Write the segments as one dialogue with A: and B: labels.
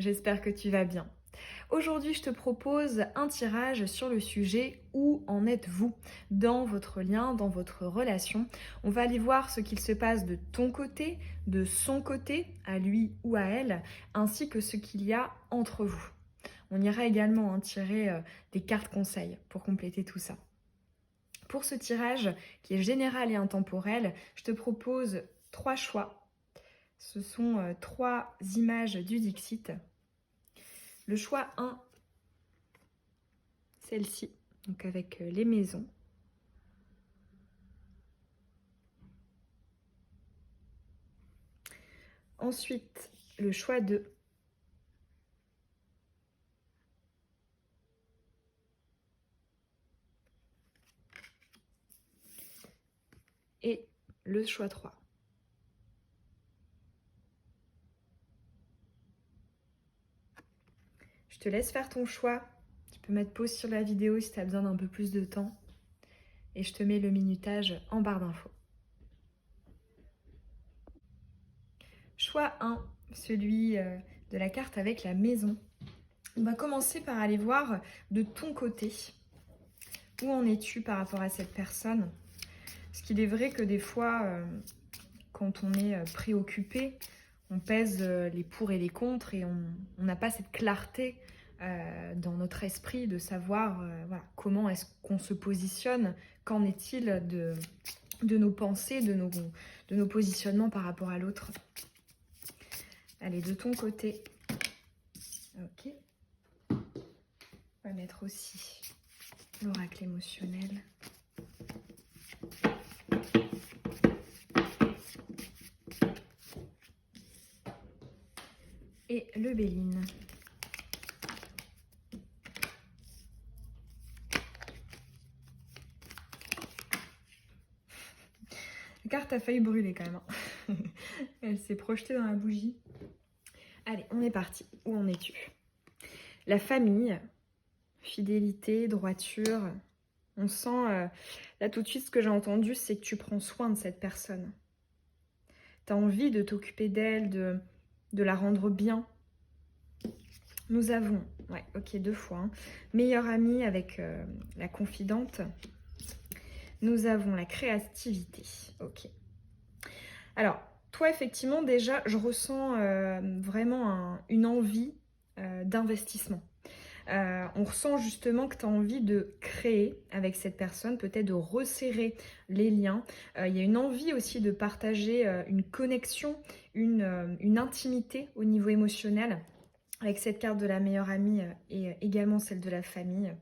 A: j'espère que tu vas bien. Aujourd'hui, je te propose un tirage sur le sujet où en êtes-vous dans votre lien, dans votre relation. On va aller voir ce qu'il se passe de ton côté, de son côté, à lui ou à elle, ainsi que ce qu'il y a entre vous. On ira également tirer des cartes conseils pour compléter tout ça. Pour ce tirage qui est général et intemporel, je te propose 3 choix. Ce sont 3 images du Dixit. Le choix 1, celle-ci, donc avec les maisons. Ensuite, le choix 2. Et le choix 3. Je te laisse faire ton choix. Tu peux mettre pause sur la vidéo si tu as besoin d'un peu plus de temps. Et je te mets le minutage en barre d'infos. Choix 1, celui de la carte avec la maison. On va commencer par aller voir de ton côté. Où en es-tu par rapport à cette personne? Parce qu'il est vrai que des fois, quand on est préoccupé, on pèse les pour et les contre et on n'a pas cette clarté dans notre esprit de savoir voilà, comment est-ce qu'on se positionne, qu'en est-il de nos pensées, de nos positionnements par rapport à l'autre. Allez, de ton côté. Ok. On va mettre aussi l'oracle émotionnel. Et le Béline. La carte a failli brûler quand même. Elle s'est projetée dans la bougie. Allez, on est parti. Où en es-tu? La famille, fidélité, droiture. On sent, là tout de suite, ce que j'ai entendu, c'est que tu prends soin de cette personne. Tu as envie de t'occuper d'elle, de la rendre bien. Nous avons, ouais, ok, 2 fois, meilleure amie avec la confidente. Nous avons la créativité, ok. Alors, toi, effectivement, déjà, je ressens vraiment une envie d'investissement. On ressent justement que tu as envie de créer avec cette personne, peut-être de resserrer les liens. Il y a une envie aussi de partager une connexion, une intimité au niveau émotionnel avec cette carte de la meilleure amie et également celle de la famille.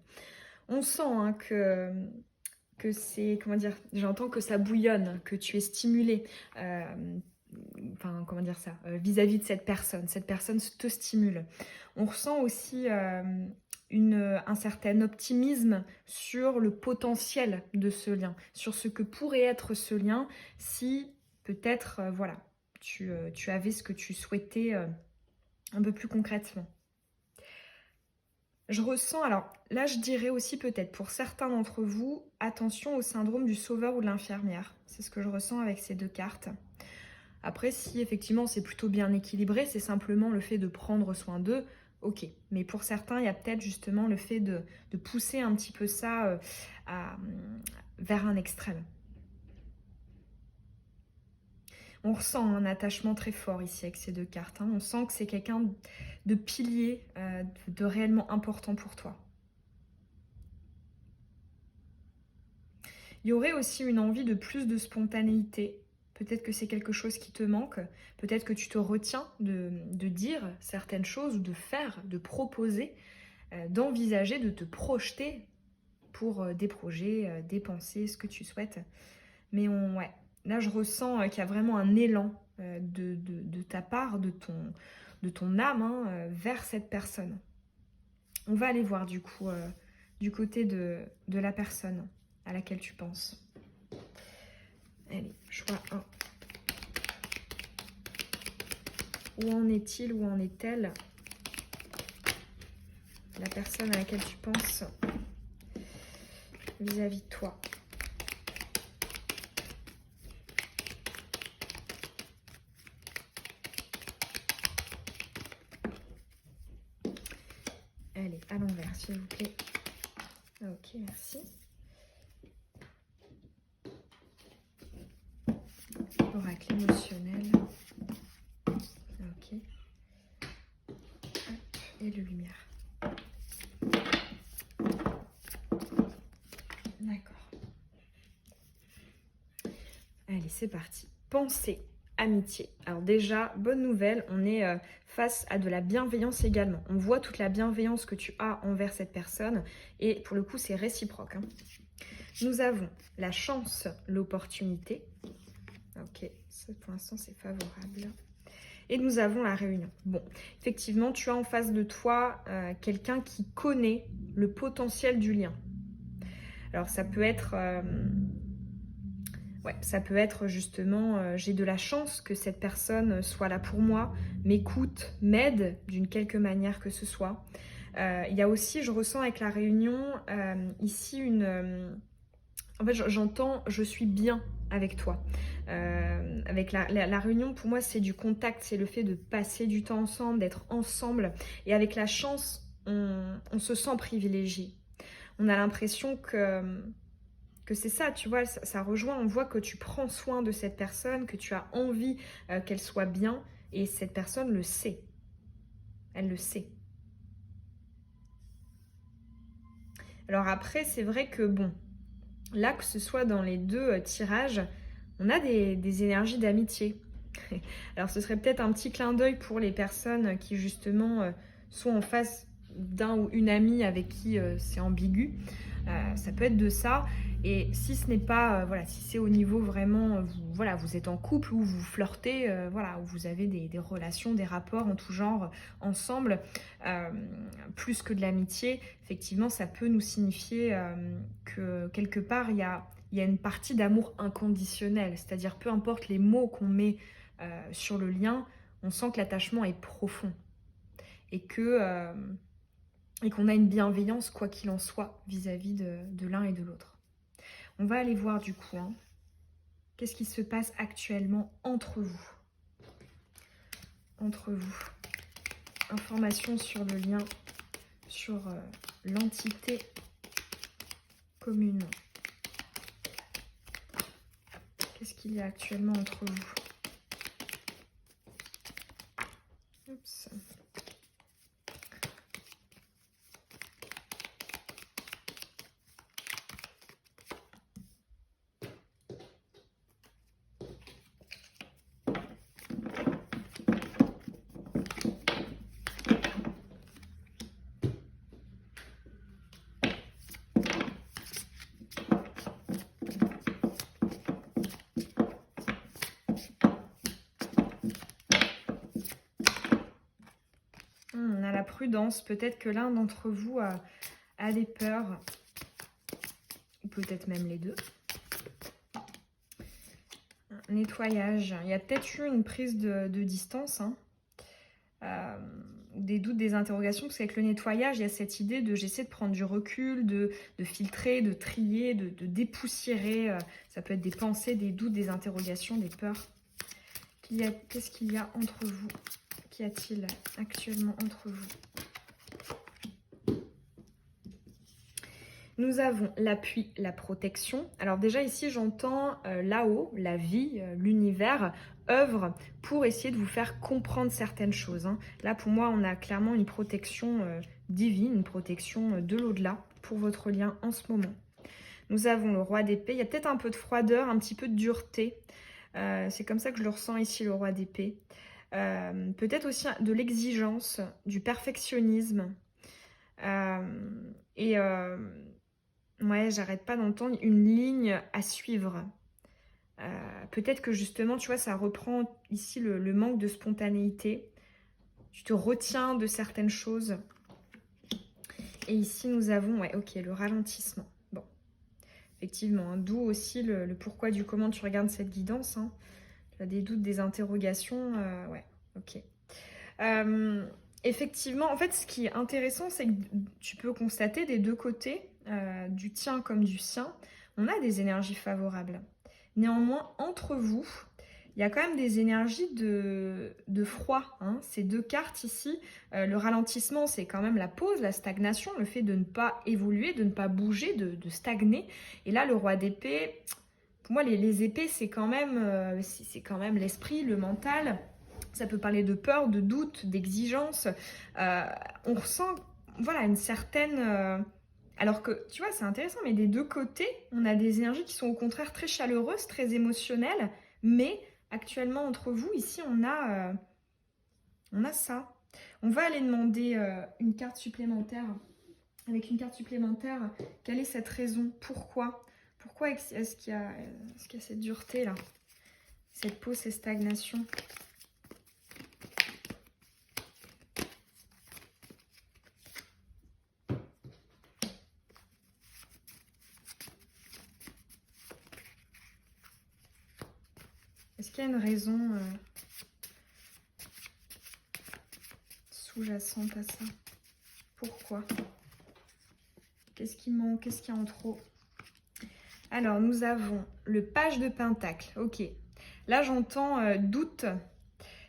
A: On sent que c'est, comment dire, j'entends que ça bouillonne, que tu es stimulé, enfin, comment dire ça, vis-à-vis de cette personne te stimule. On ressent aussi un certain optimisme sur le potentiel de ce lien, sur ce que pourrait être ce lien si peut-être, voilà, tu avais ce que tu souhaitais un peu plus concrètement. Je ressens, alors là je dirais aussi peut-être pour certains d'entre vous, attention au syndrome du sauveur ou de l'infirmière. C'est ce que je ressens avec ces 2 cartes. Après, si effectivement c'est plutôt bien équilibré, c'est simplement le fait de prendre soin d'eux, ok. Mais pour certains, il y a peut-être justement le fait de pousser un petit peu ça vers un extrême. On ressent un attachement très fort ici avec ces 2 cartes. On sent que c'est quelqu'un de pilier, de réellement important pour toi. Il y aurait aussi une envie de plus de spontanéité. Peut-être que c'est quelque chose qui te manque. Peut-être que tu te retiens de dire certaines choses ou de faire, de proposer, d'envisager, de te projeter pour des projets, des pensées, ce que tu souhaites. Mais ouais, là, je ressens qu'il y a vraiment un élan de ta part, de ton âme vers cette personne. On va aller voir du coup du côté de la personne à laquelle tu penses. Allez, choix 1. Où en est-il, où en est-elle? La personne à laquelle tu penses vis-à-vis de toi. à l'envers, s'il vous plaît. Ok, merci. Oracle émotionnel. Ok. Hop, et le lumière. D'accord. Allez, c'est parti. Pensée, amitié. Alors déjà, bonne nouvelle, on est face à de la bienveillance également. On voit toute la bienveillance que tu as envers cette personne et pour le coup, c'est réciproque. Hein. Nous avons la chance, l'opportunité. Ok, ça pour l'instant, c'est favorable. Et nous avons la réunion. Bon, effectivement, tu as en face de toi quelqu'un qui connaît le potentiel du lien. Alors ça peut être... ouais, ça peut être justement, j'ai de la chance que cette personne soit là pour moi, m'écoute, m'aide d'une quelque manière que ce soit. Il y a aussi, je ressens avec la réunion, ici une... en fait, j'entends, je suis bien avec toi. Avec la réunion, pour moi, c'est du contact, c'est le fait de passer du temps ensemble, d'être ensemble. Et avec la chance, on se sent privilégié. On a l'impression que c'est ça, tu vois, ça rejoint, on voit que tu prends soin de cette personne, que tu as envie qu'elle soit bien, et cette personne le sait. Elle le sait. Alors après, c'est vrai que bon, là, que ce soit dans les deux tirages, on a des énergies d'amitié. Alors ce serait peut-être un petit clin d'œil pour les personnes qui justement sont en face d'un ou une amie avec qui c'est ambigu. Ça peut être de ça. Et si ce n'est pas, voilà, si c'est au niveau vraiment, vous êtes en couple ou vous flirtez, voilà, où vous avez des relations, des rapports en tout genre ensemble, plus que de l'amitié, effectivement, ça peut nous signifier que quelque part, il y a une partie d'amour inconditionnel. C'est-à-dire, peu importe les mots qu'on met sur le lien, on sent que l'attachement est profond. Et qu'on a une bienveillance, quoi qu'il en soit, vis-à-vis de l'un et de l'autre. On va aller voir du coup, hein, qu'est-ce qui se passe actuellement entre vous. Entre vous. Information sur le lien, sur l'entité commune. Qu'est-ce qu'il y a actuellement entre vous? Oups. On a la prudence. Peut-être que l'un d'entre vous a des peurs. Ou peut-être même les deux. Nettoyage. Il y a peut-être eu une prise de distance. Hein. Des doutes, des interrogations. Parce qu'avec le nettoyage, il y a cette idée de j'essaie de prendre du recul, de filtrer, de trier, de dépoussiérer. Ça peut être des pensées, des doutes, des interrogations, des peurs. Qu'est-ce qu'il y a entre vous? Qu'y a-t-il actuellement entre vous? Nous avons l'appui, la protection. Alors déjà ici, j'entends là-haut, la vie, l'univers œuvre pour essayer de vous faire comprendre certaines choses. Hein. Là, pour moi, on a clairement une protection divine, une protection de l'au-delà pour votre lien en ce moment. Nous avons le roi d'épée. Il y a peut-être un peu de froideur, un petit peu de dureté. C'est comme ça que je le ressens ici, le roi d'épée. Peut-être aussi de l'exigence, du perfectionnisme. Ouais, j'arrête pas d'entendre une ligne à suivre. Peut-être que justement, tu vois, ça reprend ici le manque de spontanéité. Tu te retiens de certaines choses. Et ici, nous avons, ouais, ok, le ralentissement. Bon, effectivement, hein, d'où aussi le pourquoi du comment tu regardes cette guidance. Hein. Tu as des doutes, des interrogations. Ouais, ok. Effectivement, en fait, ce qui est intéressant, c'est que tu peux constater des deux côtés, du tien comme du sien, on a des énergies favorables. Néanmoins, entre vous, il y a quand même des énergies de froid. Hein. Ces deux cartes ici, le ralentissement, c'est quand même la pause, la stagnation, le fait de ne pas évoluer, de ne pas bouger, de stagner. Et là, le roi d'épée, pour moi, les épées, c'est quand même l'esprit, le mental. Ça peut parler de peur, de doute, d'exigence. On ressent, voilà, une certaine... alors que, tu vois, c'est intéressant, mais des deux côtés, on a des énergies qui sont au contraire très chaleureuses, très émotionnelles. Mais actuellement, entre vous, ici, on a ça. On va aller demander une carte supplémentaire. Avec une carte supplémentaire, quelle est cette raison? Pourquoi? Pourquoi est-ce qu'il y a cette dureté là? Cette pause, cette stagnation? Est-ce qu'il y a une raison sous-jacente à ça? Pourquoi? Qu'est-ce qui manque? Qu'est-ce qu'il y a en trop? Alors, nous avons le page de Pentacle. Ok. Là, j'entends doute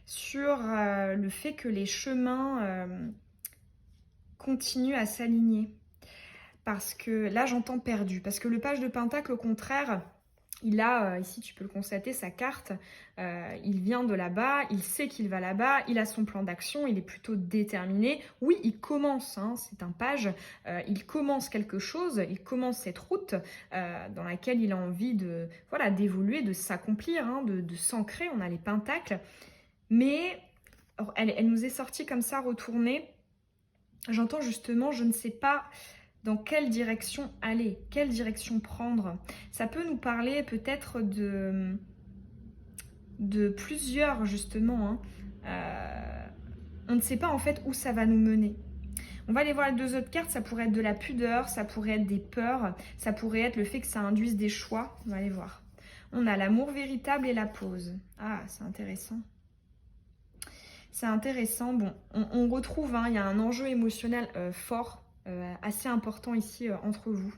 A: sur le fait que les chemins continuent à s'aligner. Parce que là, j'entends perdu. Parce que le page de Pentacle, au contraire, il a, ici tu peux le constater, sa carte, il vient de là-bas, il sait qu'il va là-bas, il a son plan d'action, il est plutôt déterminé. Oui, il commence, hein, c'est un page, il commence quelque chose, il commence cette route dans laquelle il a envie de, voilà, d'évoluer, de s'accomplir, hein, de s'ancrer. On a les pentacles, mais elle nous est sortie comme ça, retournée. J'entends justement, je ne sais pas dans quelle direction aller, quelle direction prendre. Ça peut nous parler peut-être de plusieurs, justement. Hein. On ne sait pas en fait où ça va nous mener. On va aller voir les deux autres cartes, ça pourrait être de la pudeur, ça pourrait être des peurs, ça pourrait être le fait que ça induise des choix. On va aller voir. On a l'amour véritable et la pause. Ah, c'est intéressant. C'est intéressant. Bon, on retrouve, hein, il y a un enjeu émotionnel fort, assez important ici entre vous.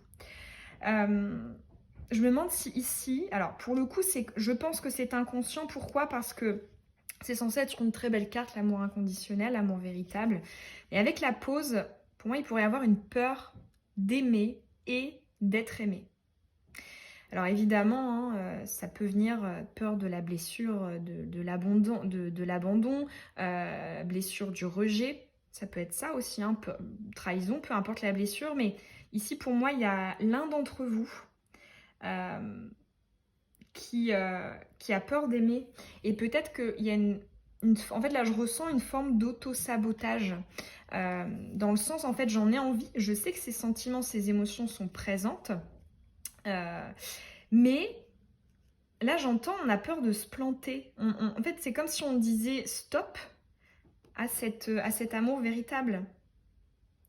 A: Je me demande si ici, alors pour le coup, je pense que c'est inconscient. Pourquoi? Parce que c'est censé être une très belle carte, l'amour inconditionnel, l'amour véritable. Et avec la pause, pour moi, il pourrait y avoir une peur d'aimer et d'être aimé. Alors évidemment, hein, ça peut venir peur de la blessure, de l'abandon, blessure du rejet. Ça peut être ça aussi, hein, trahison, peu importe la blessure. Mais ici, pour moi, il y a l'un d'entre vous qui a peur d'aimer. Et peut-être qu'il y a en fait, là, je ressens une forme d'auto-sabotage. Dans le sens, en fait, j'en ai envie. Je sais que ces sentiments, ces émotions sont présentes. Mais là, j'entends, on a peur de se planter. En fait, c'est comme si on disait stop à cet amour véritable.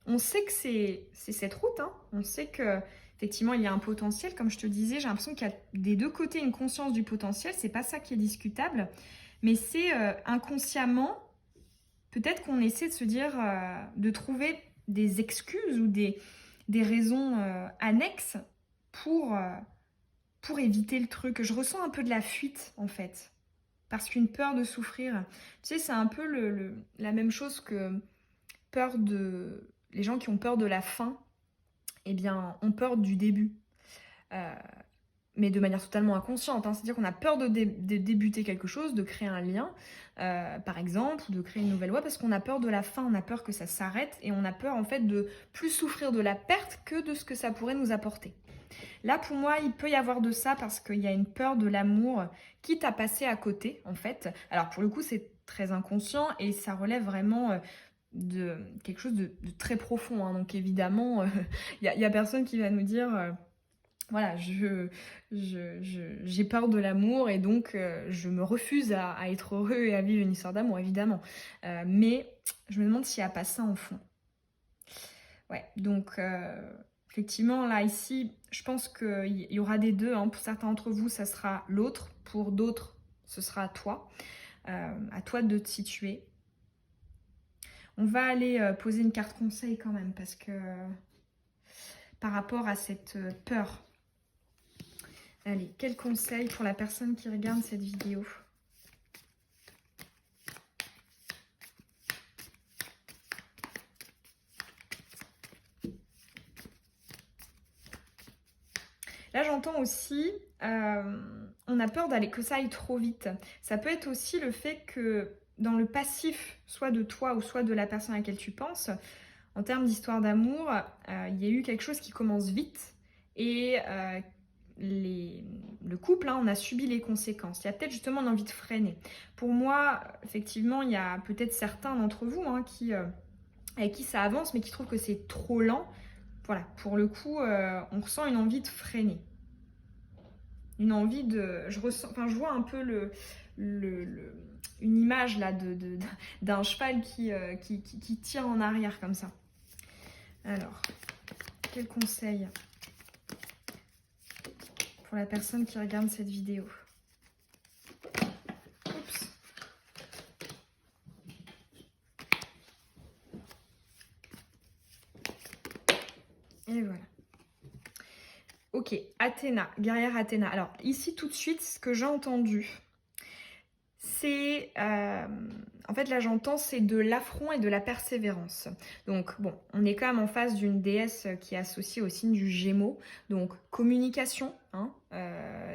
A: On sait que c'est cette route. Hein. On sait que effectivement, il y a un potentiel. Comme je te disais, j'ai l'impression qu'il y a des deux côtés une conscience du potentiel. C'est pas ça qui est discutable. Mais c'est inconsciemment, peut-être qu'on essaie de se dire, de trouver des excuses ou des raisons annexes pour éviter le truc. Je ressens un peu de la fuite, en fait. Parce qu'une peur de souffrir. Tu sais, c'est un peu la même chose que les gens qui ont peur de la fin, eh bien, ont peur du début. Mais de manière totalement inconsciente. Hein. C'est-à-dire qu'on a peur de débuter quelque chose, de créer un lien, par exemple, ou de créer une nouvelle voie, parce qu'on a peur de la fin, on a peur que ça s'arrête, et on a peur, en fait, de plus souffrir de la perte que de ce que ça pourrait nous apporter. Là, pour moi, il peut y avoir de ça parce qu'il y a une peur de l'amour quitte à passer à côté, en fait. Alors, pour le coup, c'est très inconscient et ça relève vraiment de quelque chose de très profond. Hein. Donc, évidemment, il y a personne qui va nous dire... voilà, j'ai peur de l'amour et donc je me refuse à être heureux et à vivre une histoire d'amour, évidemment. Mais je me demande s'il n'y a pas ça en fond. Ouais, donc... effectivement, là, ici, je pense qu'il y aura des deux. Hein. Pour certains d'entre vous, ça sera l'autre. Pour d'autres, ce sera à toi. À toi de te situer. On va aller poser une carte conseil quand même, parce que par rapport à cette peur. Allez, quel conseil pour la personne qui regarde cette vidéo? j'entends aussi, on a peur d'aller que ça aille trop vite. Ça peut être aussi le fait que dans le passif, soit de toi ou soit de la personne à laquelle tu penses, en termes d'histoire d'amour, il y a eu quelque chose qui commence vite et le couple, hein, on a subi les conséquences. Il y a peut-être justement une envie de freiner. Pour moi, effectivement, il y a peut-être certains d'entre vous hein, avec qui ça avance, mais qui trouvent que c'est trop lent. Voilà, pour le coup, on ressent une envie de freiner. Une envie de... je vois un peu une image là d'un cheval qui tire en arrière comme ça. Alors, quel conseil pour la personne qui regarde cette vidéo? Oups. Et voilà. Ok, Athéna, guerrière Athéna. Alors ici tout de suite, ce que j'ai entendu, c'est... en fait là j'entends c'est de l'affront et de la persévérance. Donc bon, on est quand même en face d'une déesse qui est associée au signe du Gémeaux. Donc communication, hein,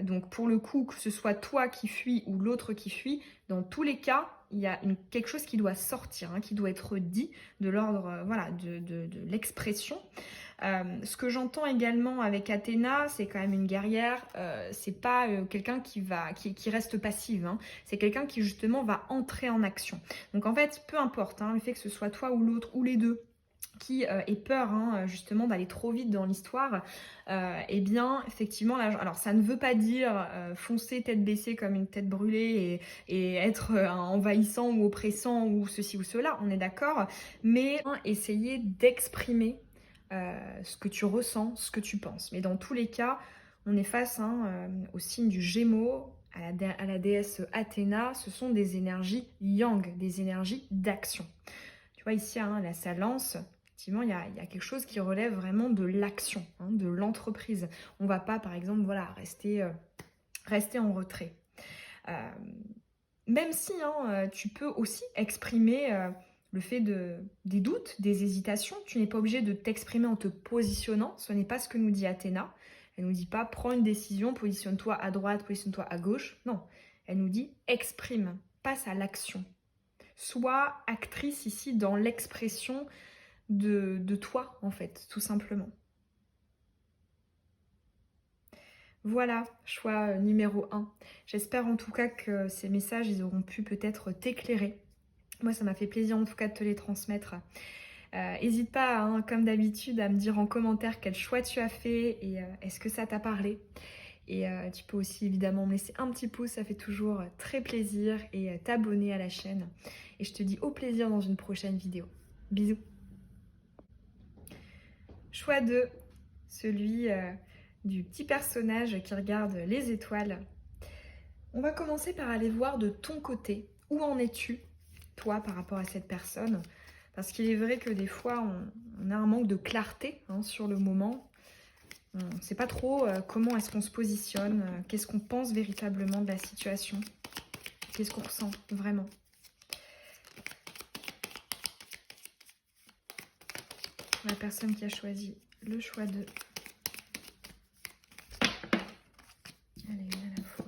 A: donc pour le coup, que ce soit toi qui fuis ou l'autre qui fuit, dans tous les cas, il y a quelque chose qui doit sortir, hein, qui doit être dit de l'ordre voilà, de l'expression. Ce que j'entends également avec Athéna, c'est quand même une guerrière, c'est pas quelqu'un qui reste passive, hein. C'est quelqu'un qui justement va entrer en action. Donc en fait, peu importe, hein, le fait que ce soit toi ou l'autre ou les deux qui ait peur hein, justement d'aller trop vite dans l'histoire, eh bien effectivement, là, alors ça ne veut pas dire foncer tête baissée comme une tête brûlée et être envahissant ou oppressant ou ceci ou cela, on est d'accord, mais essayer d'exprimer ce que tu ressens, ce que tu penses. Mais dans tous les cas, on est face hein, au signe du Gémeaux, à la déesse Athéna. Ce sont des énergies yang, des énergies d'action. Tu vois ici, hein, là, ça lance. Effectivement, il y a quelque chose qui relève vraiment de l'action, hein, de l'entreprise. On ne va pas, par exemple, voilà, rester en retrait. Même si hein, tu peux aussi exprimer... le fait des doutes, des hésitations, tu n'es pas obligé de t'exprimer en te positionnant. Ce n'est pas ce que nous dit Athéna. Elle ne nous dit pas prends une décision, positionne-toi à droite, positionne-toi à gauche. Non, elle nous dit exprime, passe à l'action. Sois actrice ici dans l'expression de toi, en fait, tout simplement. Voilà, choix numéro 1. J'espère en tout cas que ces messages, ils auront pu peut-être t'éclairer. Moi, ça m'a fait plaisir en tout cas de te les transmettre. N'hésite pas, hein, comme d'habitude, à me dire en commentaire quel choix tu as fait et est-ce que ça t'a parlé. Et tu peux aussi évidemment me laisser un petit pouce, ça fait toujours très plaisir, et t'abonner à la chaîne. Et je te dis au plaisir dans une prochaine vidéo. Bisous. Choix 2, celui du petit personnage qui regarde les étoiles. On va commencer par aller voir de ton côté, où en es-tu, toi, par rapport à cette personne? Parce qu'il est vrai que des fois, on a un manque de clarté hein, sur le moment. On ne sait pas trop comment est-ce qu'on se positionne, qu'est-ce qu'on pense véritablement de la situation, qu'est-ce qu'on ressent vraiment. La personne qui a choisi le choix 2. Allez, une à la fois.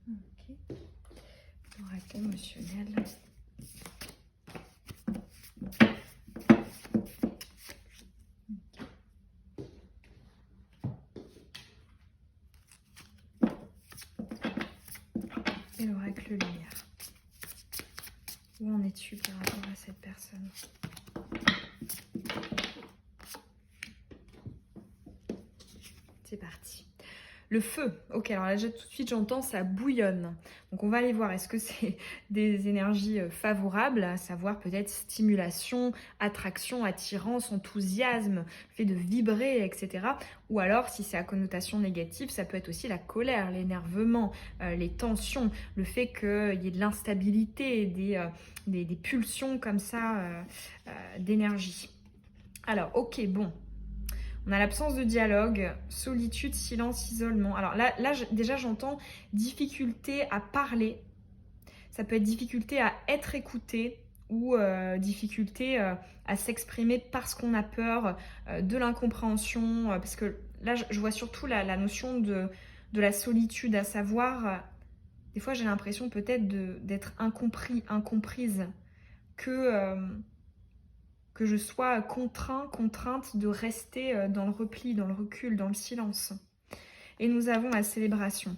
A: Ok. Oracle émotionnel. Et l'oracle lumière. Où en es-tu par rapport à cette personne? C'est parti. Le feu. Ok, alors là tout de suite j'entends ça bouillonne. Donc on va aller voir, est-ce que c'est des énergies favorables, à savoir peut-être stimulation, attraction, attirance, enthousiasme, le fait de vibrer, etc. Ou alors si c'est à connotation négative, ça peut être aussi la colère, l'énervement, les tensions, le fait qu'il y ait de l'instabilité, des pulsions comme ça d'énergie. Alors, ok, bon. On a l'absence de dialogue, solitude, silence, isolement. Alors là déjà, j'entends difficulté à parler. Ça peut être difficulté à être écouté ou difficulté à s'exprimer parce qu'on a peur de l'incompréhension. Parce que là, je vois surtout la notion de la solitude, à savoir, des fois j'ai l'impression peut-être d'être incompris, incomprise, que je sois contrainte de rester dans le repli, dans le recul, dans le silence. Et nous avons la célébration.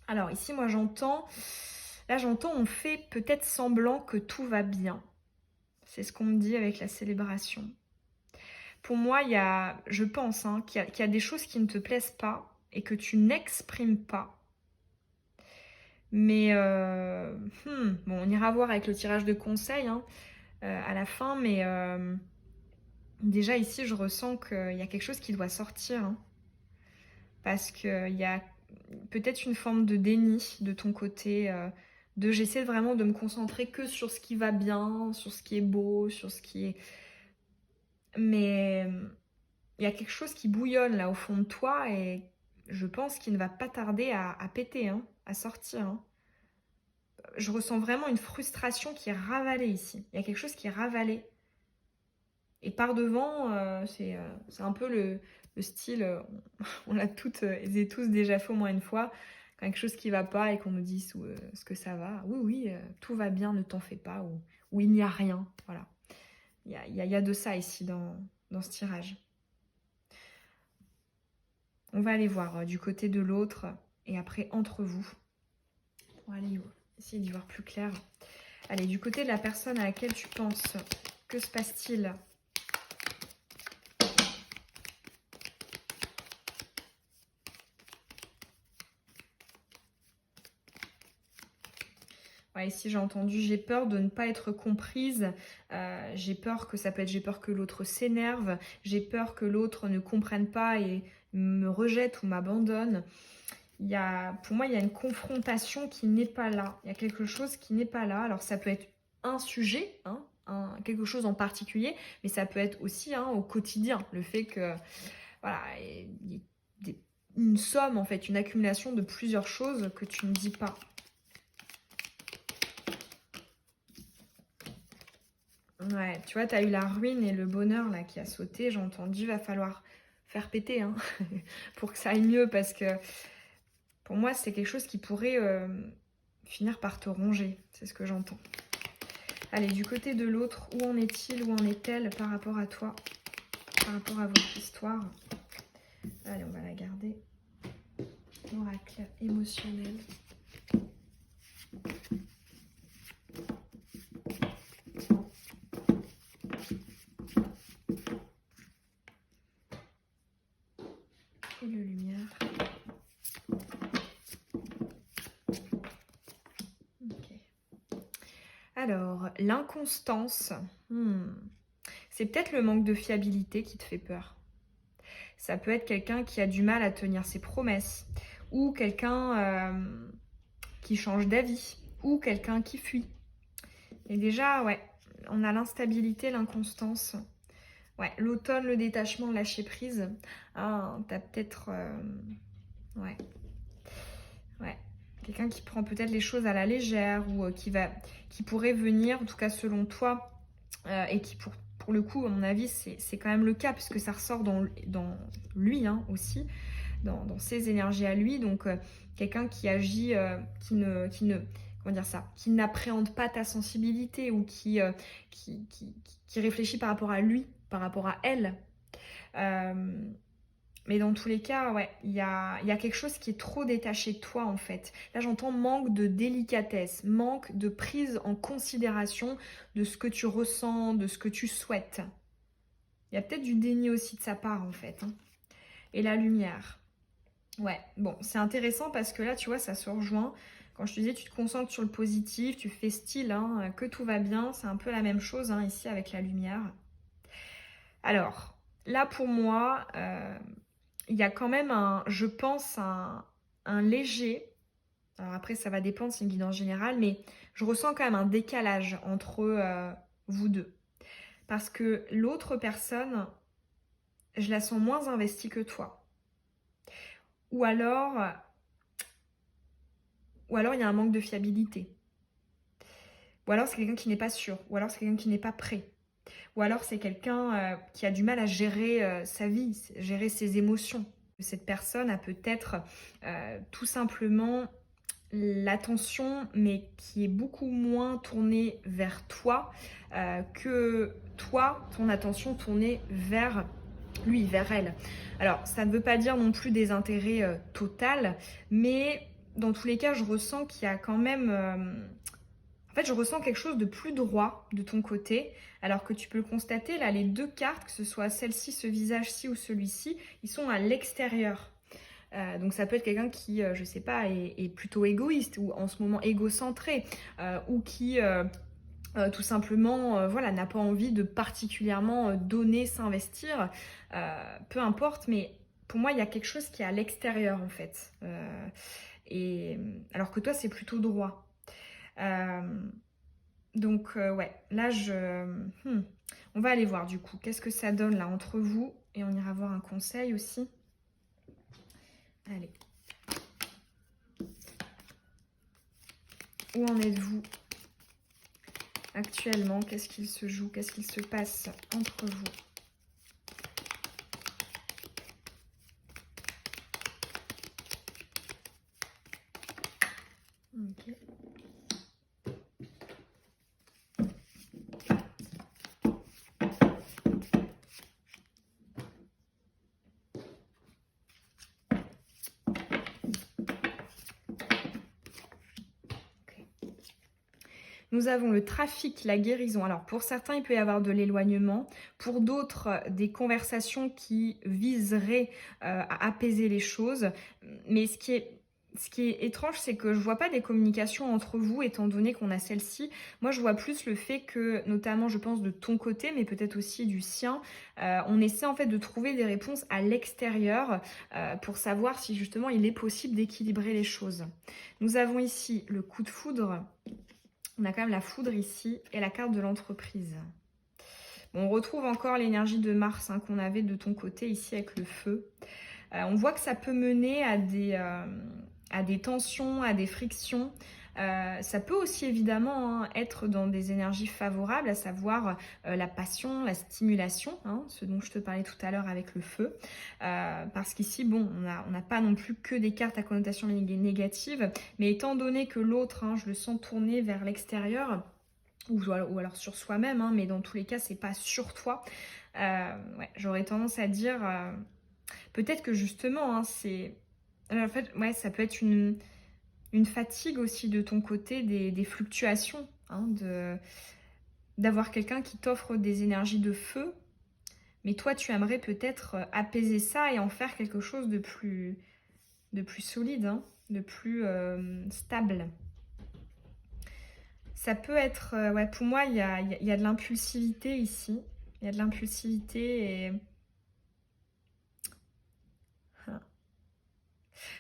A: Alors ici, moi j'entends, on fait peut-être semblant que tout va bien. C'est ce qu'on me dit avec la célébration. Pour moi, je pense qu'il y a des choses qui ne te plaisent pas et que tu n'exprimes pas. Mais bon, on ira voir avec le tirage de conseils à la fin, mais déjà ici, je ressens qu'il y a quelque chose qui doit sortir. Parce qu'il y a peut-être une forme de déni de ton côté, j'essaie vraiment de me concentrer que sur ce qui va bien, sur ce qui est beau, sur ce qui est... Mais il y a quelque chose qui bouillonne là au fond de toi et je pense qu'il ne va pas tarder à péter, à sortir. Je ressens vraiment une frustration qui est ravalée ici. Il y a quelque chose qui est ravalé. Et par devant, c'est un peu le style, on l'a toutes et tous déjà fait au moins une fois, quand quelque chose qui va pas et qu'on nous dit ce que ça va. Oui, oui, tout va bien, ne t'en fais pas, ou il n'y a rien. Voilà. Il y a de ça ici dans ce tirage. On va aller voir du côté de l'autre et après entre vous. On va aller essayer d'y voir plus clair. Allez, du côté de la personne à laquelle tu penses, que se passe-t-il ? Ouais, ici j'ai entendu j'ai peur de ne pas être comprise, j'ai peur que j'ai peur que l'autre s'énerve, j'ai peur que l'autre ne comprenne pas et me rejette ou m'abandonne. Pour moi, il y a une confrontation qui n'est pas là. Il y a quelque chose qui n'est pas là. Alors ça peut être un sujet, quelque chose en particulier, mais ça peut être aussi au quotidien. Le fait que, voilà, il y ait une somme en fait, une accumulation de plusieurs choses que tu ne dis pas. Ouais, tu vois, tu as eu la ruine et le bonheur là qui a sauté. J'ai entendu, va falloir faire péter pour que ça aille mieux parce que pour moi, c'est quelque chose qui pourrait finir par te ronger. C'est ce que j'entends. Allez, du côté de l'autre, où en est-il, où en est-elle par rapport à toi, par rapport à votre histoire? Allez, on va la garder. Oracle émotionnel. Et le lumière. Ok. Alors, l'inconstance. C'est peut-être le manque de fiabilité qui te fait peur. Ça peut être quelqu'un qui a du mal à tenir ses promesses, ou quelqu'un qui change d'avis, ou quelqu'un qui fuit. Et déjà, ouais, on a l'instabilité, l'inconstance. Ouais, l'automne, le détachement, le lâcher prise. T'as peut-être... ouais. Quelqu'un qui prend peut-être les choses à la légère ou qui pourrait venir, en tout cas selon toi, et qui pour le coup, à mon avis, c'est quand même le cas puisque ça ressort dans lui aussi, dans ses énergies à lui. Donc quelqu'un qui agit, comment dire ça, qui n'appréhende pas ta sensibilité ou qui réfléchit par rapport à lui, par rapport à elle. Mais dans tous les cas, ouais, il y a quelque chose qui est trop détaché de toi en fait. Là, j'entends manque de délicatesse, manque de prise en considération de ce que tu ressens, de ce que tu souhaites. Il y a peut-être du déni aussi de sa part en fait. Et la lumière. Ouais, bon, c'est intéressant parce que là, tu vois, ça se rejoint. Quand je te disais, tu te concentres sur le positif, tu fais style, que tout va bien. C'est un peu la même chose ici avec la lumière. Alors, là pour moi... il y a quand même je pense, un léger, alors après ça va dépendre, c'est une guidance générale, mais je ressens quand même un décalage entre vous deux. Parce que l'autre personne je la sens moins investie que toi. Ou alors il y a un manque de fiabilité. Ou alors c'est quelqu'un qui n'est pas sûr. Ou alors c'est quelqu'un qui n'est pas prêt. Ou alors c'est quelqu'un qui a du mal à gérer sa vie, gérer ses émotions. Cette personne a peut-être tout simplement l'attention, mais qui est beaucoup moins tournée vers toi que toi, ton attention tournée vers lui, vers elle. Alors, ça ne veut pas dire non plus des intérêts total, mais dans tous les cas, je ressens qu'il y a quand même... en fait, je ressens quelque chose de plus droit de ton côté, alors que tu peux le constater, là, les deux cartes, que ce soit celle-ci, ce visage-ci ou celui-ci, ils sont à l'extérieur. Donc ça peut être quelqu'un qui, je sais pas, est plutôt égoïste ou en ce moment égocentré ou qui tout simplement voilà, n'a pas envie de particulièrement donner, s'investir, peu importe, mais pour moi il y a quelque chose qui est à l'extérieur en fait. Et alors que toi c'est plutôt droit. Donc ouais, là on va aller voir du coup qu'est-ce que ça donne là entre vous et on ira voir un conseil aussi. Allez. Où en êtes-vous actuellement? Qu'est-ce qu'il se joue? Qu'est-ce qu'il se passe entre vous? Ok. Nous avons le trafic, la guérison. Alors pour certains, il peut y avoir de l'éloignement. Pour d'autres, des conversations qui viseraient à apaiser les choses. Mais ce qui est étrange, c'est que je vois pas des communications entre vous, étant donné qu'on a celle-ci. Moi, je vois plus le fait que, notamment, je pense de ton côté, mais peut-être aussi du sien, on essaie en fait de trouver des réponses à l'extérieur pour savoir si justement il est possible d'équilibrer les choses. Nous avons ici le coup de foudre. On a quand même la foudre ici et la carte de l'entreprise. Bon, on retrouve encore l'énergie de Mars qu'on avait de ton côté ici avec le feu. On voit que ça peut mener à des tensions, à des frictions. Ça peut aussi évidemment être dans des énergies favorables, à savoir la passion, la stimulation, ce dont je te parlais tout à l'heure avec le feu. Parce qu'ici, bon, on n'a pas non plus que des cartes à connotation négative, mais étant donné que l'autre, je le sens tourner vers l'extérieur, ou alors sur soi-même, mais dans tous les cas, c'est pas sur toi. Ouais, j'aurais tendance à dire, peut-être que justement, c'est... En fait, ouais, ça peut être une fatigue aussi de ton côté, des fluctuations, d'avoir quelqu'un qui t'offre des énergies de feu, mais toi tu aimerais peut-être apaiser ça et en faire quelque chose de plus solide, de plus stable. Ça peut être, ouais, pour moi il y a de l'impulsivité ici, il y a de l'impulsivité et...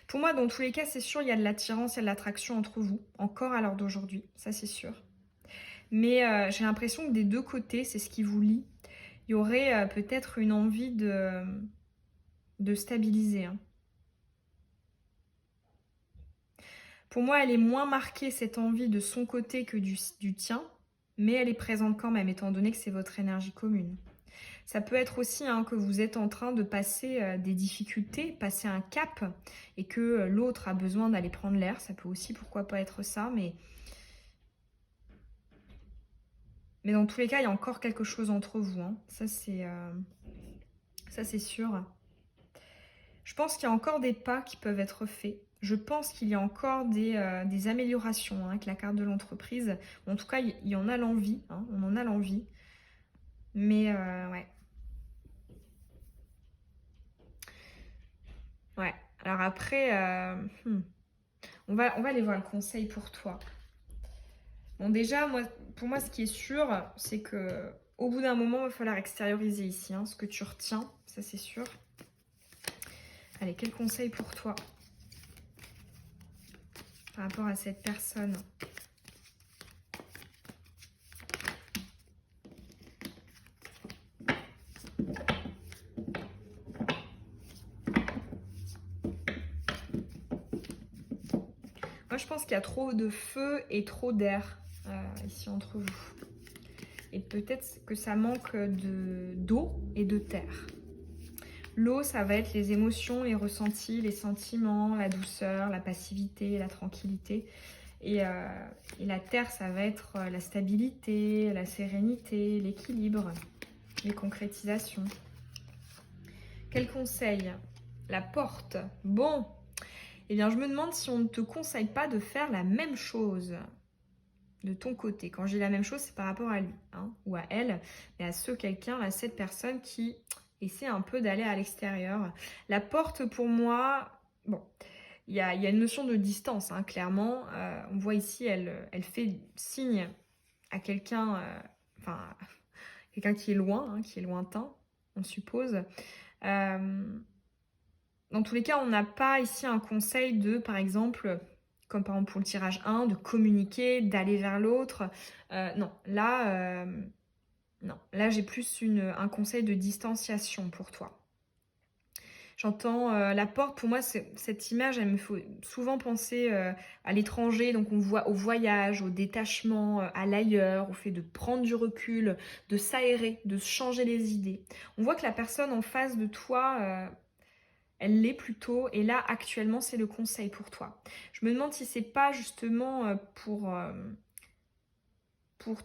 A: Pour moi, dans tous les cas, c'est sûr, il y a de l'attirance, il y a de l'attraction entre vous, encore à l'heure d'aujourd'hui, ça c'est sûr. Mais j'ai l'impression que des deux côtés, c'est ce qui vous lie. Il y aurait peut-être une envie de stabiliser. Pour moi, elle est moins marquée, cette envie, de son côté que du tien, mais elle est présente quand même, étant donné que c'est votre énergie commune. Ça peut être aussi que vous êtes en train de passer des difficultés, passer un cap, et que l'autre a besoin d'aller prendre l'air. Ça peut aussi, pourquoi pas, être ça, mais dans tous les cas, il y a encore quelque chose entre vous. Ça, c'est sûr. Je pense qu'il y a encore des pas qui peuvent être faits. Je pense qu'il y a encore des améliorations avec la carte de l'entreprise. En tout cas, il y en a l'envie. On en a l'envie. Mais ouais. Ouais. Alors après, on va aller voir le conseil pour toi. Bon, déjà, pour moi, ce qui est sûr, c'est que au bout d'un moment, il va falloir extérioriser ici ce que tu retiens. Ça, c'est sûr. Allez, quel conseil pour toi par rapport à cette personne? je pense qu'il y a trop de feu et trop d'air ici entre vous. Et peut-être que ça manque d'eau et de terre. L'eau, ça va être les émotions, les ressentis, les sentiments, la douceur, la passivité, la tranquillité. Et la terre, ça va être la stabilité, la sérénité, l'équilibre, les concrétisations. Quel conseil? La porte. Bon, eh bien je me demande si on ne te conseille pas de faire la même chose de ton côté. Quand je dis la même chose, c'est par rapport à lui hein, ou à elle, mais à à cette personne qui essaie un peu d'aller à l'extérieur. La porte, pour moi, bon, il y a une notion de distance, hein, clairement. On voit ici, elle fait signe à quelqu'un, quelqu'un qui est loin, hein, qui est lointain, on suppose. Dans tous les cas, on n'a pas ici un conseil de, par exemple, comme par exemple pour le tirage 1, de communiquer, d'aller vers l'autre. Non, là j'ai plus un conseil de distanciation pour toi. J'entends la porte, pour moi, cette image, elle me fait souvent penser à l'étranger. Donc on voit au voyage, au détachement, à l'ailleurs, au fait de prendre du recul, de s'aérer, de changer les idées. On voit que la personne en face de toi, elle l'est plutôt. Et là, actuellement, c'est le conseil pour toi. Je me demande si c'est pas justement pour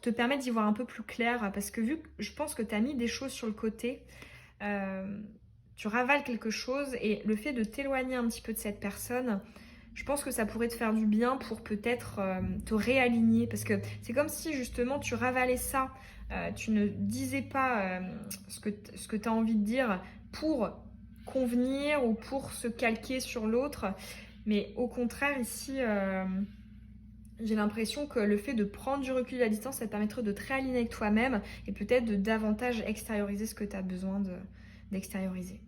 A: te permettre d'y voir un peu plus clair. Parce que vu que je pense que tu as mis des choses sur le côté... tu ravales quelque chose et le fait de t'éloigner un petit peu de cette personne, je pense que ça pourrait te faire du bien pour peut-être te réaligner parce que c'est comme si justement tu ravalais ça, tu ne disais pas ce que tu as envie de dire pour convenir ou pour se calquer sur l'autre, mais au contraire ici j'ai l'impression que le fait de prendre du recul à la distance, ça te permettrait de te réaligner avec toi-même et peut-être de davantage extérioriser ce que tu as besoin d'extérioriser.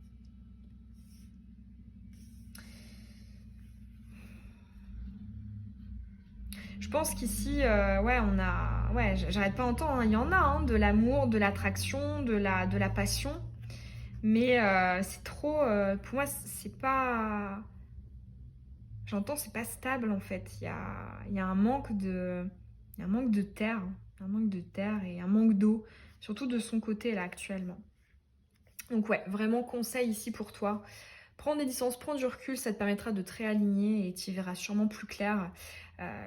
A: Je pense qu'ici, j'arrête pas d'entendre, hein, il y en a, hein, de l'amour, de l'attraction, de la passion, mais c'est trop, pour moi, c'est pas, j'entends, c'est pas stable en fait. Il y a un manque de terre, un manque de terre et un manque d'eau, surtout de son côté là actuellement. Donc ouais, vraiment conseil ici pour toi. Prends des distances, prends du recul, ça te permettra de te réaligner et tu y verras sûrement plus clair.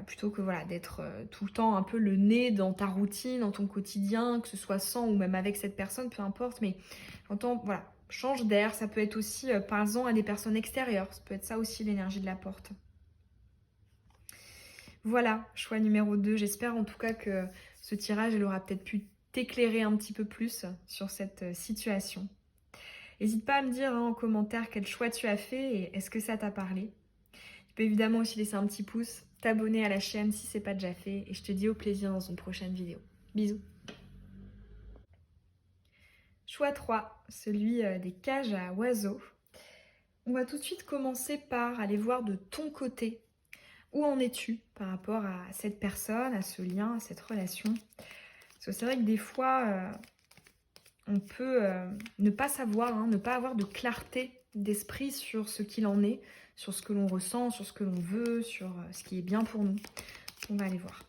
A: Plutôt que voilà, d'être tout le temps un peu le nez dans ta routine, dans ton quotidien, que ce soit sans ou même avec cette personne, peu importe. Mais j'entends, voilà, change d'air. Ça peut être aussi, parle-en à des personnes extérieures. Ça peut être ça aussi l'énergie de la porte. Voilà, choix numéro 2. J'espère en tout cas que ce tirage, il aura peut-être pu t'éclairer un petit peu plus sur cette situation. N'hésite pas à me dire en commentaire quel choix tu as fait et est-ce que ça t'a parlé. Tu peux évidemment aussi laisser un petit pouce, t'abonner à la chaîne si ce n'est pas déjà fait et je te dis au plaisir dans une prochaine vidéo. Bisous. Choix 3, celui des cages à oiseaux. On va tout de suite commencer par aller voir de ton côté. Où en es-tu par rapport à cette personne, à ce lien, à cette relation? Parce que c'est vrai que des fois, on peut ne pas savoir, hein, ne pas avoir de clarté d'esprit sur ce qu'il en est, sur ce que l'on ressent, sur ce que l'on veut, sur ce qui est bien pour nous. On va aller voir.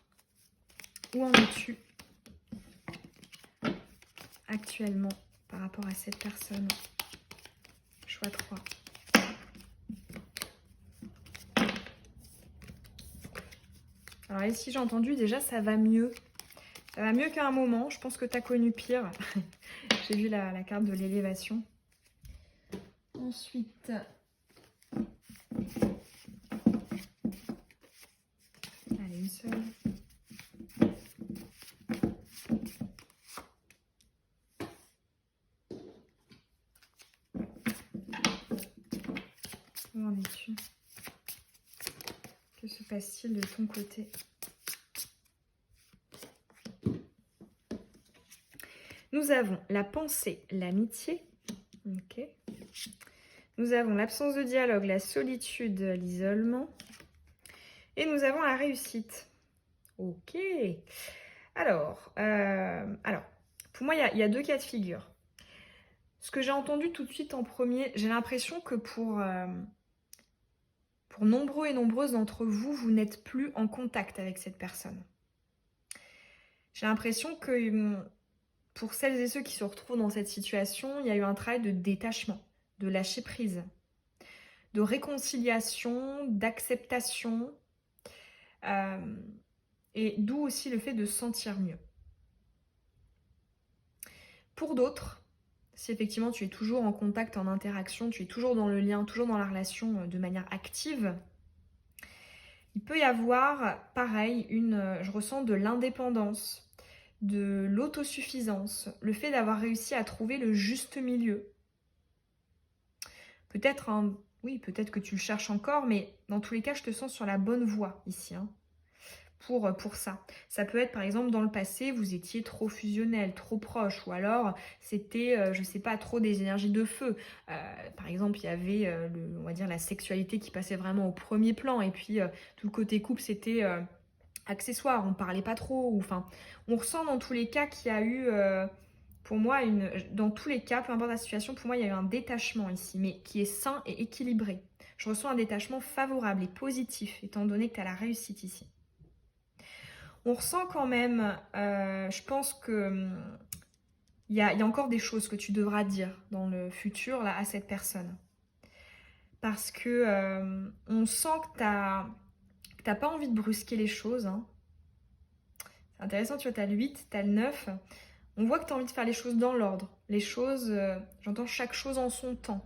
A: Où en es-tu actuellement par rapport à cette personne? Choix 3. Alors ici, j'ai entendu déjà, ça va mieux. Ça va mieux qu'à un moment. Je pense que tu as connu pire. J'ai vu la carte de l'élévation. Ensuite, allez, une seule. Où en es-tu? Que se passe-t-il de ton côté? Nous avons la pensée, l'amitié. Ok. Nous avons l'absence de dialogue, la solitude, l'isolement. Et nous avons la réussite. Ok. Alors, pour moi, il y a deux cas de figure. Ce que j'ai entendu tout de suite en premier, j'ai l'impression que pour pour nombreux et nombreuses d'entre vous, vous n'êtes plus en contact avec cette personne. J'ai l'impression que pour celles et ceux qui se retrouvent dans cette situation, il y a eu un travail de détachement, de lâcher prise, de réconciliation, d'acceptation, et d'où aussi le fait de se sentir mieux. Pour d'autres, si effectivement tu es toujours en contact, en interaction, tu es toujours dans le lien, toujours dans la relation de manière active, il peut y avoir, pareil, je ressens de l'indépendance, de l'autosuffisance, le fait d'avoir réussi à trouver le juste milieu. Peut-être, oui, peut-être que tu le cherches encore, mais dans tous les cas, je te sens sur la bonne voie ici, pour ça. Ça peut être, par exemple, dans le passé, vous étiez trop fusionnel, trop proche, ou alors c'était, je sais pas, trop des énergies de feu. Par exemple, il y avait, on va dire, la sexualité qui passait vraiment au premier plan, et puis tout le côté couple, c'était accessoire, on parlait pas trop, ou enfin, on ressent dans tous les cas qu'il y a eu, pour moi, dans tous les cas, peu importe la situation, pour moi, il y a eu un détachement ici, mais qui est sain et équilibré. Je ressens un détachement favorable et positif, étant donné que tu as la réussite ici. On ressent quand même, je pense que il y a encore des choses que tu devras dire dans le futur là, à cette personne. Parce que on sent que tu n'as pas envie de brusquer les choses. C'est intéressant, tu vois, tu as le 8, tu as le 9. On voit que tu as envie de faire les choses dans l'ordre. Les choses, j'entends chaque chose en son temps.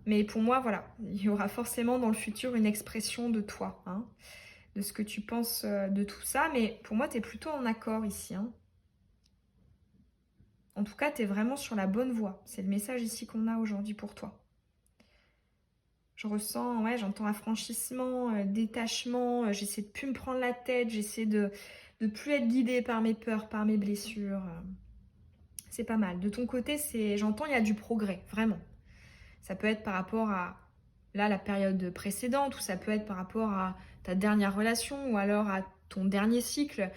A: Mais pour moi, voilà, il y aura forcément dans le futur une expression de toi, de ce que tu penses de tout ça. Mais pour moi, tu es plutôt en accord ici. En tout cas, tu es vraiment sur la bonne voie. C'est le message ici qu'on a aujourd'hui pour toi. Je ressens, ouais, j'entends affranchissement, détachement. J'essaie de plus me prendre la tête. J'essaie de plus être guidée par mes peurs, par mes blessures. C'est pas mal. De ton côté, j'entends, il y a du progrès, vraiment. Ça peut être par rapport à, là, la période précédente, ou ça peut être par rapport à ta dernière relation, ou alors à ton dernier cycle,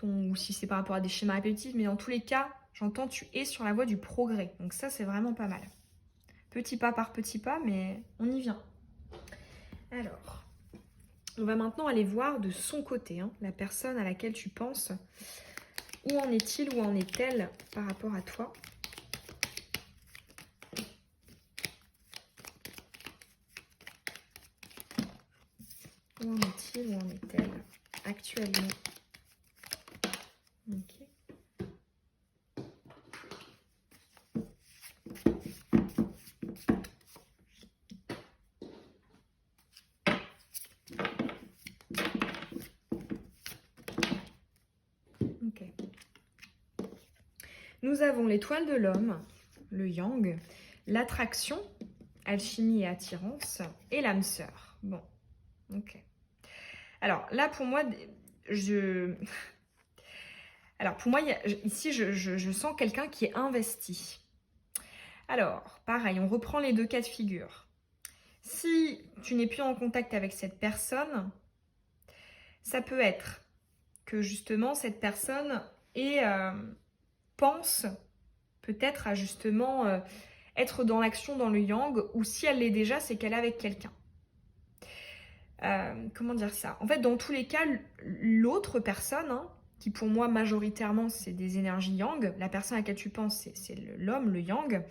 A: ou si c'est par rapport à des schémas répétitifs. Mais dans tous les cas, j'entends, tu es sur la voie du progrès. Donc ça, c'est vraiment pas mal. Petit pas par petit pas, mais on y vient. Alors, on va maintenant aller voir de son côté, la personne à laquelle tu penses. Où en est-il, où en est-elle par rapport à toi ? Où en est-il, où en est-elle actuellement? Ok. Ok. Nous avons l'étoile de l'homme, le yang, l'attraction, alchimie et attirance, et l'âme sœur. Bon, ok. Alors là, pour moi, ici, je sens quelqu'un qui est investi. Alors, pareil, on reprend les deux cas de figure. Si tu n'es plus en contact avec cette personne, ça peut être que justement cette personne pense peut-être à justement être dans l'action, dans le yang, ou si elle l'est déjà, c'est qu'elle est avec quelqu'un. Comment dire ça? En fait, dans tous les cas, l'autre personne, qui pour moi majoritairement c'est des énergies yang, la personne à laquelle tu penses c'est l'homme, le yang,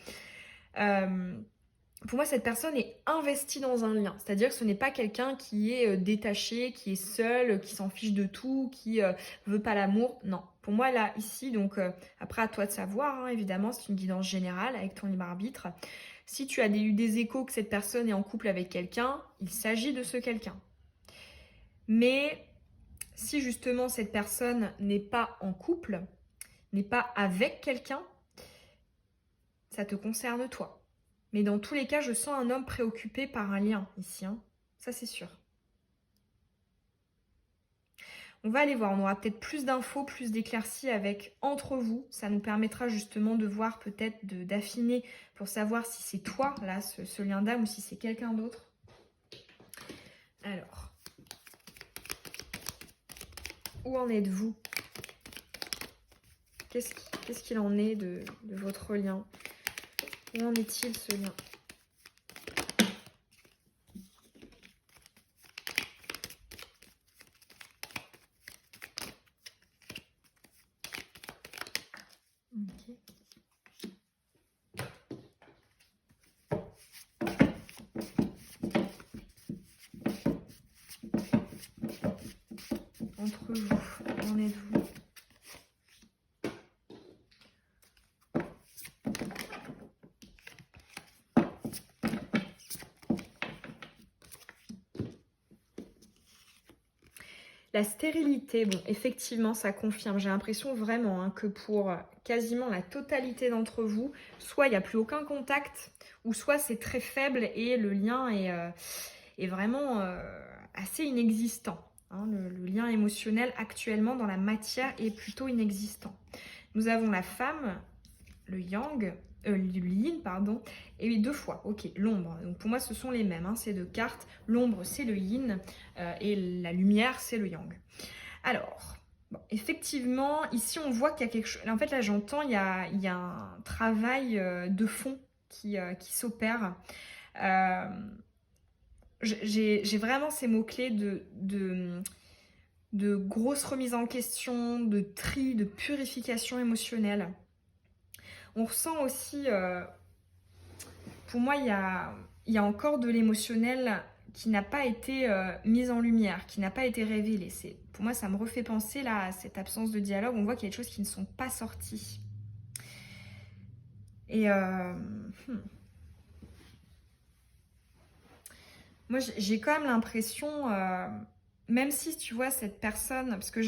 A: pour moi cette personne est investie dans un lien, c'est-à-dire que ce n'est pas quelqu'un qui est détaché, qui est seul, qui s'en fiche de tout, qui veut pas l'amour, non. Pour moi là, ici, donc après à toi de savoir, évidemment c'est une guidance générale avec ton libre arbitre. Si tu as eu des échos que cette personne est en couple avec quelqu'un, il s'agit de ce quelqu'un. Mais si justement cette personne n'est pas en couple, n'est pas avec quelqu'un, ça te concerne toi. Mais dans tous les cas, je sens un homme préoccupé par un lien ici. Ça, c'est sûr. On va aller voir, on aura peut-être plus d'infos, plus d'éclaircies avec entre vous. Ça nous permettra justement de voir, peut-être d'affiner pour savoir si c'est toi, là, ce lien d'âme, ou si c'est quelqu'un d'autre. Alors, où en êtes-vous? Qu'est-ce qu'il en est de votre lien? Où en est-il, ce lien? Où en êtes-vous? La stérilité, bon, effectivement, ça confirme. J'ai l'impression vraiment hein, que pour quasiment la totalité d'entre vous, soit il n'y a plus aucun contact, ou soit c'est très faible et le lien est vraiment assez inexistant. Hein. Le lien émotionnel actuellement dans la matière est plutôt inexistant. Nous avons la femme, le yang, le yin, pardon, et oui, 2 fois, ok, l'ombre. Donc pour moi, ce sont les mêmes, hein, ces 2 cartes. L'ombre, c'est le yin, et la lumière, c'est le yang. Alors, bon, effectivement, ici, on voit qu'il y a quelque chose... En fait, là, j'entends, il y a un travail de fond qui s'opère. J'ai vraiment ces mots-clés de grosses remises en question, de tri, de purification émotionnelle. On ressent aussi, pour moi, il y a encore de l'émotionnel qui n'a pas été mise en lumière, qui n'a pas été révélé. Pour moi, ça me refait penser là, à cette absence de dialogue. On voit qu'il y a des choses qui ne sont pas sorties. Et moi, j'ai quand même l'impression, même si tu vois cette personne, parce que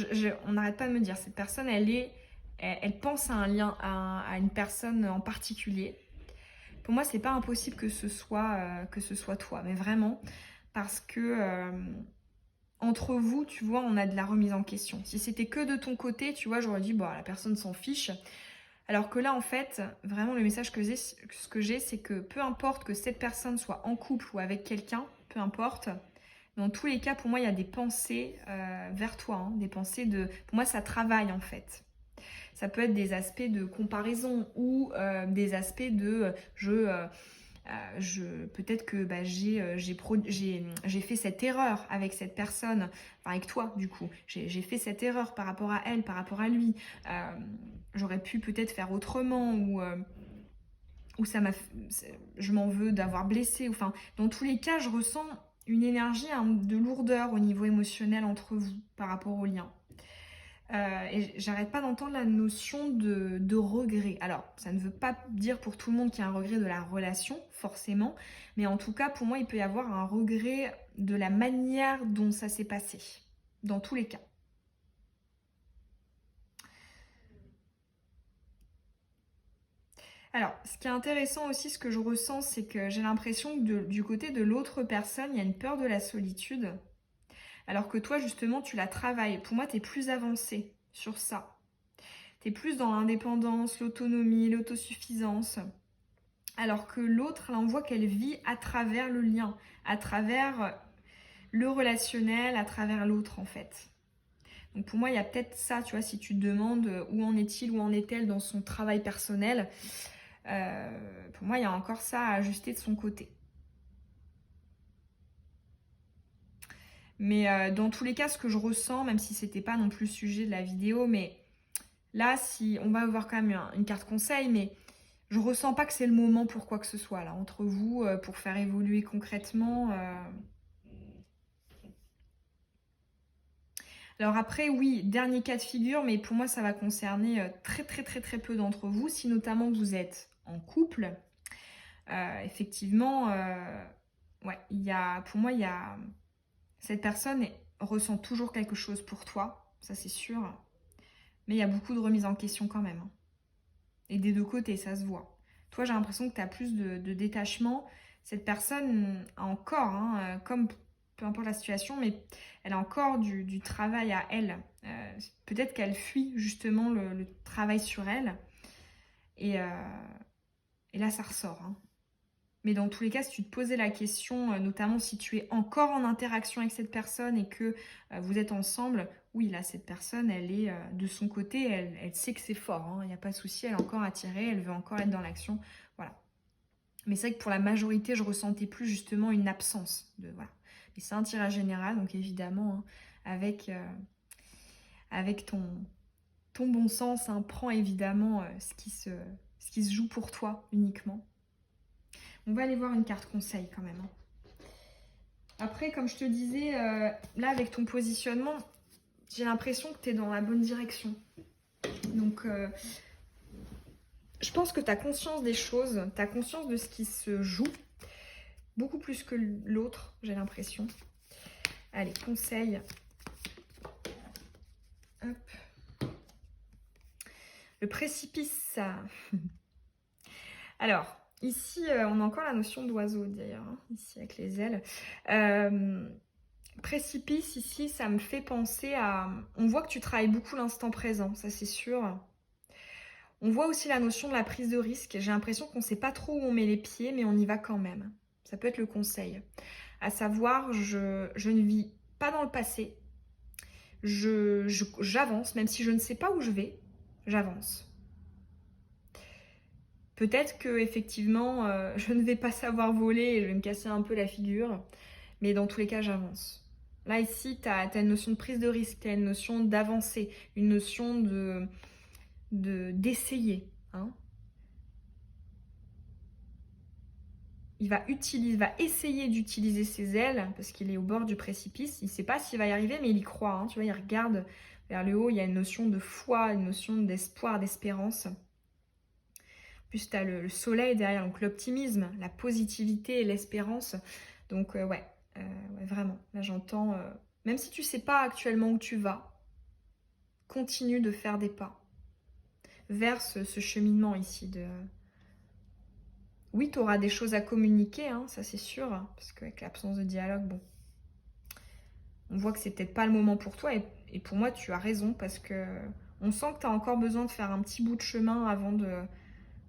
A: on n'arrête pas de me dire, cette personne, elle pense à un lien, à une personne en particulier. Pour moi, c'est pas impossible que ce soit toi, mais vraiment, parce que entre vous, tu vois, on a de la remise en question. Si c'était que de ton côté, tu vois, j'aurais dit, bon, la personne s'en fiche. Alors que là, en fait, vraiment, le message que j'ai, c'est que peu importe que cette personne soit en couple ou avec quelqu'un, peu importe, dans tous les cas, pour moi, il y a des pensées vers toi, hein, des pensées de... Pour moi, ça travaille, en fait. Ça peut être des aspects de comparaison ou des aspects de peut-être que bah, j'ai fait cette erreur avec cette personne, enfin avec toi du coup, j'ai fait cette erreur par rapport à elle, par rapport à lui. J'aurais pu peut-être faire autrement ou je m'en veux d'avoir blessé. Enfin, dans tous les cas, je ressens une énergie de lourdeur au niveau émotionnel entre vous par rapport au lien. Et j'arrête pas d'entendre la notion de regret. Alors, ça ne veut pas dire pour tout le monde qu'il y a un regret de la relation, forcément, mais en tout cas, pour moi, il peut y avoir un regret de la manière dont ça s'est passé, dans tous les cas. Alors, ce qui est intéressant aussi, ce que je ressens, c'est que j'ai l'impression que du côté de l'autre personne, il y a une peur de la solitude, alors que toi, justement, tu la travailles. Pour moi, tu es plus avancé sur ça. Tu es plus dans l'indépendance, l'autonomie, l'autosuffisance. Alors que l'autre, là, on voit qu'elle vit à travers le lien, à travers le relationnel, à travers l'autre, en fait. Donc pour moi, il y a peut-être ça, tu vois, si tu te demandes où en est-il, où en est-elle dans son travail personnel, pour moi, il y a encore ça à ajuster de son côté. Mais dans tous les cas, ce que je ressens, même si c'était pas non plus le sujet de la vidéo, mais là, si on va avoir quand même une carte conseil, mais je ressens pas que c'est le moment pour quoi que ce soit là entre vous pour faire évoluer concrètement. Alors après, oui, dernier cas de figure, mais pour moi, ça va concerner très très très très peu d'entre vous. Si notamment vous êtes en couple, effectivement, ouais, pour moi, cette personne ressent toujours quelque chose pour toi, ça c'est sûr. Mais il y a beaucoup de remise en question quand même, hein. Et des 2 côtés, ça se voit. Toi, j'ai l'impression que tu as plus de détachement. Cette personne a encore, hein, comme peu importe la situation, mais elle a encore du travail à elle. Peut-être qu'elle fuit justement le travail sur elle. Et là, ça ressort, hein. Mais dans tous les cas, si tu te posais la question, notamment si tu es encore en interaction avec cette personne et que vous êtes ensemble, oui, là, cette personne, elle est de son côté, elle sait que c'est fort, hein, il n'y a pas de souci, elle est encore attirée, elle veut encore être dans l'action, voilà. Mais c'est vrai que pour la majorité, je ressentais plus justement une absence de voilà. Mais c'est un tirage général, donc évidemment, hein, avec ton bon sens, hein, prends évidemment ce qui se joue pour toi uniquement. On va aller voir une carte conseil quand même, hein. Après, comme je te disais, là avec ton positionnement, j'ai l'impression que tu es dans la bonne direction. Donc, je pense que tu as conscience des choses, tu as conscience de ce qui se joue, beaucoup plus que l'autre, j'ai l'impression. Allez, conseil. Hop. Le précipice, ça... Alors, ici, on a encore la notion d'oiseau, d'ailleurs, hein, ici, avec les ailes. Précipice, ici, ça me fait penser à... On voit que tu travailles beaucoup l'instant présent, ça c'est sûr. On voit aussi la notion de la prise de risque. J'ai l'impression qu'on ne sait pas trop où on met les pieds, mais on y va quand même. Ça peut être le conseil. À savoir, je ne vis pas dans le passé. J'avance, même si je ne sais pas où je vais, j'avance. Peut-être que effectivement, je ne vais pas savoir voler et je vais me casser un peu la figure, mais dans tous les cas, j'avance. Là, ici, tu as une notion de prise de risque, tu as une notion d'avancer, une notion d'essayer. Hein. Il va essayer d'utiliser ses ailes parce qu'il est au bord du précipice. Il ne sait pas s'il va y arriver, mais il y croit. Hein. Tu vois, il regarde vers le haut. Il y a une notion de foi, une notion d'espoir, d'espérance. En plus, tu as le soleil derrière, donc l'optimisme, la positivité et l'espérance. Donc, ouais, vraiment. Là, j'entends, même si tu ne sais pas actuellement où tu vas, continue de faire des pas vers ce cheminement ici de... Oui, tu auras des choses à communiquer, hein, ça c'est sûr, parce qu'avec l'absence de dialogue, bon, on voit que c'est peut-être pas le moment pour toi, et pour moi, tu as raison, parce que on sent que tu as encore besoin de faire un petit bout de chemin avant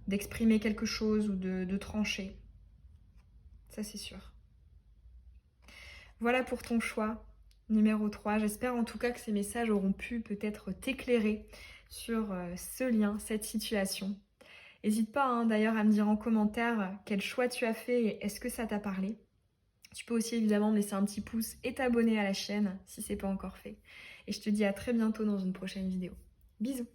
A: d'exprimer quelque chose ou de trancher. Ça c'est sûr. Voilà pour ton choix numéro 3. J'espère en tout cas que ces messages auront pu peut-être t'éclairer sur ce lien, cette situation. N'hésite pas hein, d'ailleurs à me dire en commentaire quel choix tu as fait et est-ce que ça t'a parlé. Tu peux aussi évidemment me laisser un petit pouce et t'abonner à la chaîne si ce n'est pas encore fait. Et je te dis à très bientôt dans une prochaine vidéo. Bisous!